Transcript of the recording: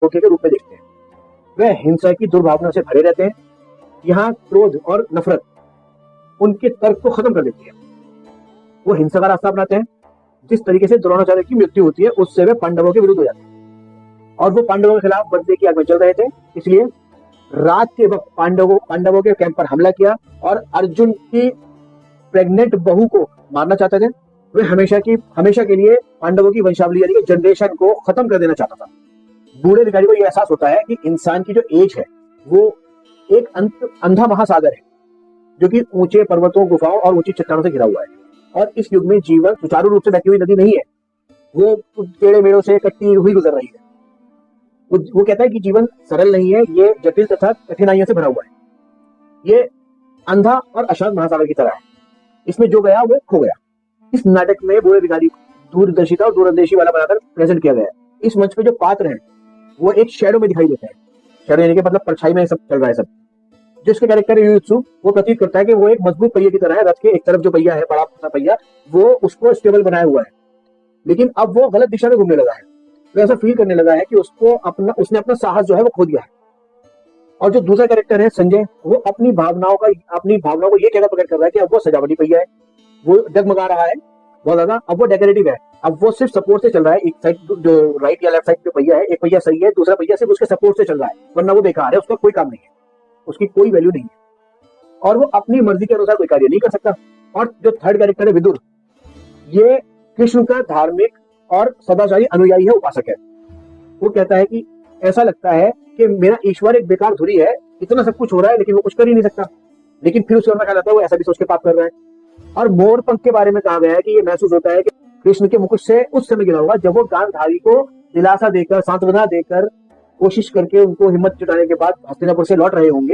धोखे के रूप में देखते हैं। वह हिंसा की दुर्भावना से भरे रहते हैं। यहाँ क्रोध और नफरत उनके तर्क को खत्म कर देती है। वो हिंसा का रास्ता अपनाते हैं। जिस तरीके से द्रोणाचार्य की मृत्यु होती है उससे वे पांडवों के विरुद्ध हो जाते हैं और वो पांडवों के खिलाफ बदले की आग में चल रहे थे। इसलिए रात के वक्त पांडवों के कैंप पर हमला किया और अर्जुन की प्रेग्नेंट बहू को मारना चाहते थे। वे हमेशा के लिए पांडवों की वंशावली यानी कि जनरेशन को खत्म कर देना चाहता था। बूढ़े भिखारी को यह एहसास होता है कि इंसान की जो एज है वो एक अंधा महासागर है जो कि ऊंचे पर्वतों, गुफाओं और ऊंची चट्टानों से घिरा हुआ है। और इस युग में जीवन सुचारू रूप से बहती हुई नदी नहीं है, वो टेढ़े मेढ़ों से कटती हुई गुजर रही है। वो कहता है कि जीवन सरल नहीं है, ये जटिल तथा कठिनाइयों से भरा हुआ है। ये अंधा और अशांत महासागर की तरह है, इसमें जो गया वो खो गया। इस नाटक में बूढ़े भिखारी दूरदर्शिता और दूरदर्शी वाला बनाकर प्रेजेंट किया गया है। इस मंच पे जो पात्र हैं वो एक शैडो में दिखाई देते हैं। शैडो यानी कि मतलब परछाई में सब चल रहा है सब। जिसका कैरेक्टर युयुत्सु वो प्रतीत करता है कि वो एक मजबूत पहिए की तरह है। रथ के एक तरफ जो पहिया है, बड़ा पहिया, वो उसको स्टेबल बनाया हुआ है, लेकिन अब वो गलत दिशा में घूमने लगा है। वो ऐसा फील करने लगा है कि उसने अपना साहस जो है वो खो दिया है। और जो दूसरा कैरेक्टर है संजय, वो अपनी भावनाओं को ये कहकर प्रकट कर रहा है कि अब वो सजावटी पहिया है, वो डगमगा रहा है बहुत ज्यादा, अब वो डेकोरेटिव है, अब वो सिर्फ सपोर्ट से चल रहा है। एक साइड जो राइट या लेफ्ट साइड जो पहिया है, एक पहिया सही है, दूसरा पहिया सिर्फ उसके सपोर्ट से चल रहा है, वरना वो बेकार है, उसका कोई काम नहीं है, उसकी कोई वैल्यू नहीं है और वो अपनी मर्जी के अनुसार कोई कार्य नहीं कर सकता। और जो थर्ड कैरेक्टर है विदुर, ये कृष्ण का धार्मिक और सदाचारी अनुयायी है, उपासक है। वो कहता है कि ऐसा लगता है कि मेरा ईश्वर एक बेकार धुरी है, इतना सब कुछ हो रहा है लेकिन वो कुछ कर ही नहीं सकता। लेकिन फिर उसके अंदर ख्याल आता है वो ऐसा भी सोच के पाप कर रहा है। और मोर पंख के बारे में कहा गया है कि ये महसूस होता है कि कृष्ण के मुकुट से उस समय गिरा होगा जब वो गांधारी को दिलासा देकर, सांत्वना देकर, कोशिश करके उनको हिम्मत जुटाने के बाद हस्तिनापुर से लौट रहे होंगे